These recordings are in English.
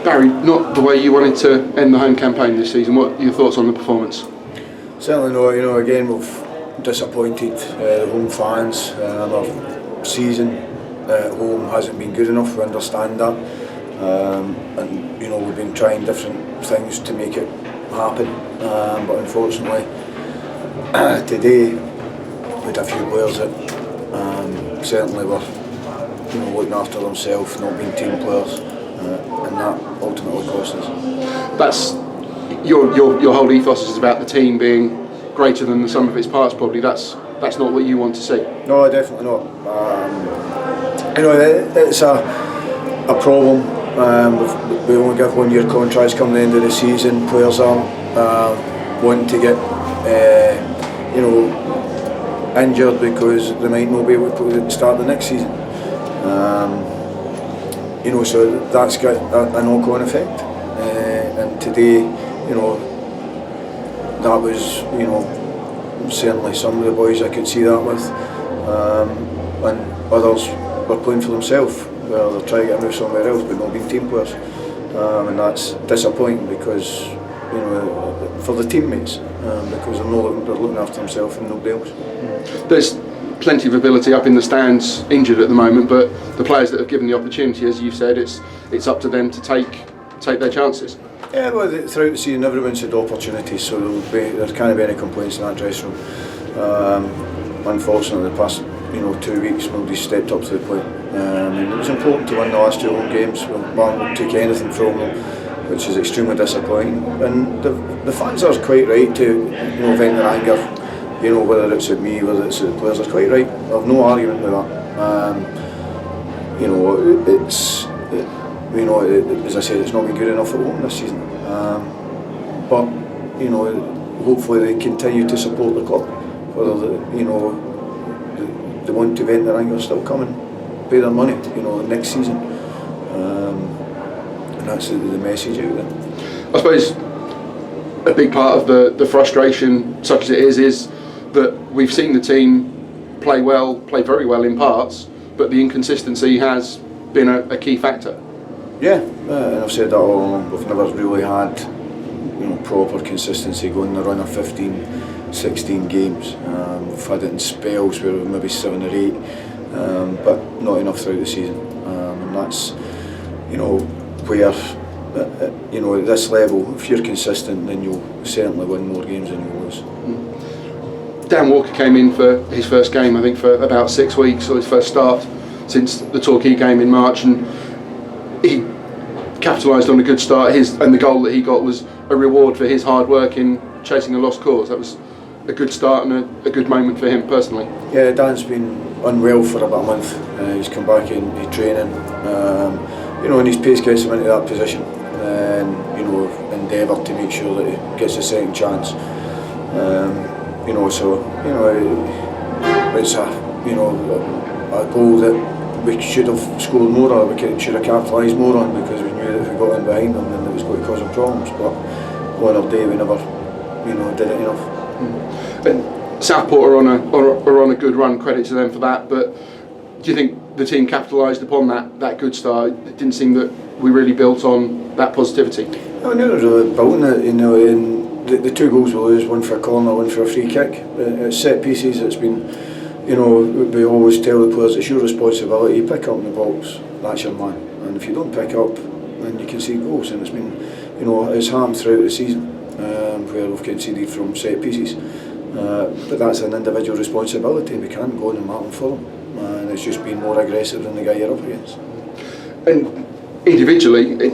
Barry, not the way you wanted to end the home campaign this season. What are your thoughts on the performance? Certainly no. Again, we've disappointed the home fans. Our season at home hasn't been good enough. We understand that, and we've been trying different things to make it happen. But unfortunately, today we had a few players that certainly were looking after themselves, not being team players, and that ultimately cost us. That's your whole ethos is about the team being greater than the sum of its parts. Probably that's not what you want to see. No, definitely not. It's a problem. We only give 1 year contracts come the end of the season. Players aren't wanting to get injured because they might not be able to start the next season. So that's got a knock-on effect. And today, that was, certainly some of the boys I could see that with, and others were playing for themselves, where they're trying to get a move somewhere else, but not being team players, and that's disappointing because, for the teammates, because they're looking after themselves and nobody else. There's plenty of ability up in the stands, injured at the moment, but the players that have given the opportunity, as you've said, it's up to them to take their chances. Yeah, well, throughout the season, everyone's had opportunities, so there can't be any complaints in that dressing room. Unfortunately, the past 2 weeks, nobody's stepped up to the plate. It was important to win the last 2 home games. We didn't take anything from them, which is extremely disappointing. And the fans are quite right to vent their anger. Whether it's at me, whether it's at the players, are quite right. I have no argument with that. As I said, it's not been good enough at home this season. But hopefully they continue to support the club. Whether they want to vent their anger, still come and pay their money. Next season. And that's the message out there. I suppose a big part of the frustration, such as it is that we've seen the team play very well in parts, but the inconsistency has been a key factor. Yeah, and I've said that all along. We've never really had proper consistency going the run of 15, 16 games. We've had it in spells where we've maybe 7 or 8, but not enough throughout the season. And that's where at this level, if you're consistent, then you'll certainly win more games than you lose. Dan Walker came in for his first game, I think, for about 6 weeks, or his first start since the Torquay game in March, and he capitalised on a good start. And the goal that he got was a reward for his hard work in chasing a lost cause. That was a good start and a good moment for him personally. Yeah, Dan's been unwell for about a month. He's come back in training, and his pace gets him into that position, and endeavour to make sure that he gets a second chance. It's a goal that we should have scored more on, we should have capitalised more on, because we knew that if we got in behind them then it was going to cause them problems, but on our day we never did it enough. And Southport are on a good run, credit to them for that, but do you think the team capitalised upon that good start? It didn't seem that we really built on that positivity. No, never really built on it, in the 2 goals we lose, one for a corner, one for a free kick. At set pieces it's been, we always tell the players it's your responsibility, you pick up in the box, that's your man, and if you don't pick up then you can see goals, and it's been, it's happened throughout the season, where we've conceded from set pieces, but that's an individual responsibility, we can't go on and mark them for them, and it's just being more aggressive than the guy you're up against. And individually,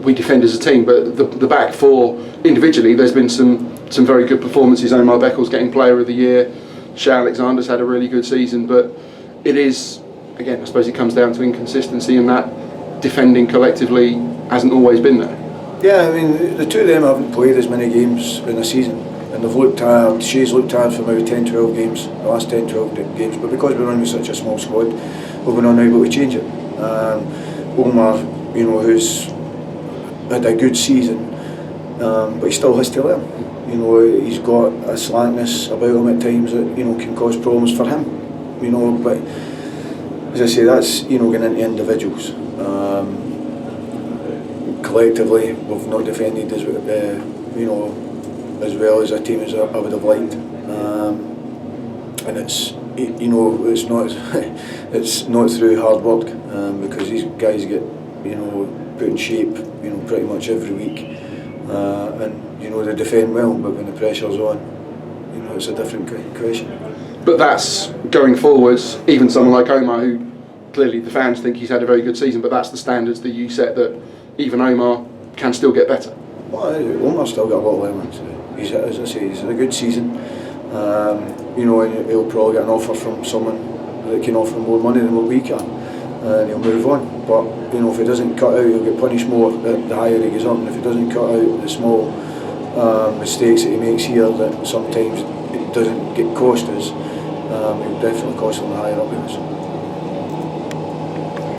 we defend as a team, but the back 4 individually, there's been some very good performances. Omar Beckles getting Player of the Year, Shea Alexander's had a really good season, but it is, again, I suppose it comes down to inconsistency, and that defending collectively hasn't always been there. Yeah, the 2 of them haven't played as many games in a season, and they've looked tired. Shea's looked tired for maybe 10-12 games, the last 10-12 games, but because we're running with such a small squad, we've been unable to change it. Omar, who's had a good season, but he still has to learn. He's got a slackness about him at times that can cause problems for him. But as I say, that's going into individuals. collectively we've not defended as you know, as well as a team as I would have liked, and it's, you know, it's not it's not through hard work, because these guys get, you know, put in shape, you know, pretty much every week, and you know, they defend well, but when the pressure's on, you know, it's a different question. But that's going forwards. Even someone like Omar, who clearly the fans think he's had a very good season, but that's the standards that you set, that even Omar can still get better. Well, Omar's still got a lot of elements. He's, as I say, he's had a good season. You know, and he'll probably get an offer from someone that can offer more money than what we can, and he'll move on. But you know, if he doesn't cut out, he'll get punished more the higher he goes up. And if he doesn't cut out the small mistakes that he makes here, that sometimes it doesn't get cost us, it'll definitely cost him the higher up he goes.